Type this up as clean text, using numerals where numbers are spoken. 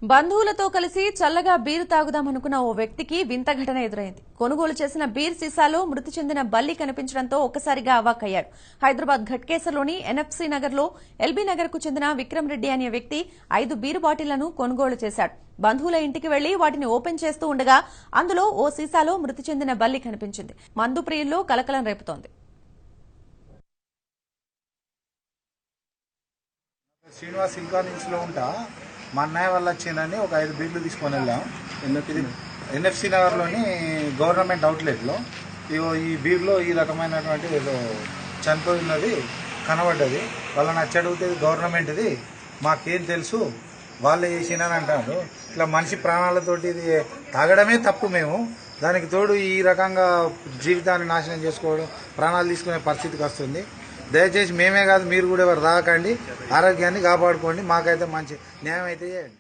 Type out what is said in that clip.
బంధువులతో కలిసి చల్లగా బీరు తాగుదామనుకున్న ఓ వ్యక్తికి వింత ఘటన ఎదురైంది. కొనుగోలు చేసిన బీర్ సీసాలో మృతి చెందిన బల్లి కనిపించడంతో ఒక్కసారిగా అవాక్కయ్యాడు. హైదరాబాద్ ఘట్కేసర్లోని ఎన్ఎఫ్సీ నగర్లో ఎల్బీ నగర్ కు చెందిన విక్రమ్ రెడ్డి అనే వ్యక్తి 5 బీరు బాటిళ్లను కొనుగోలు చేశాడు. బంధువుల ఇంటికి వెళ్లి వాటిని ఓపెన్ చేస్తూ ఉండగా అందులో ఓ సీసాలో మృతి చెందిన బల్లి కనిపించింది. మందు ప్రియుల్లో కలకలం రేపుతోంది. శ్రీనివాస్ ఇల్కానింగ్స్లో ఉంటా మా అన్నయ్య వల్ల వచ్చిందని ఒక 5 బీర్లు తీసుకొని వెళ్ళాం. ఎన్ఎఫ్సి నగర్లోని గవర్నమెంట్ అవుట్లెట్లో ఈ బీర్లో ఈ రకమైనటువంటి ఏదో చనిపోయినది కనబడ్డది. వాళ్ళని వచ్చి అడిగితే గవర్నమెంట్ది, మాకేం తెలుసు, వాళ్ళే చేసినని అంటారు. ఇట్లా మనిషి ప్రాణాలతోటి ఇది తాగడమే తప్పు. మేము దానికి తోడు ఈ రకంగా జీవితాన్ని నాశనం చేసుకోవడం, ప్రాణాలు తీసుకునే పరిస్థితికి వస్తుంది. దయచేసి మేమే కాదు, మీరు కూడా ఎవరు తాగకండి, ఆరోగ్యాన్ని కాపాడుకోండి, మాకైతే మంచి న్యాయం అయితే చేయండి.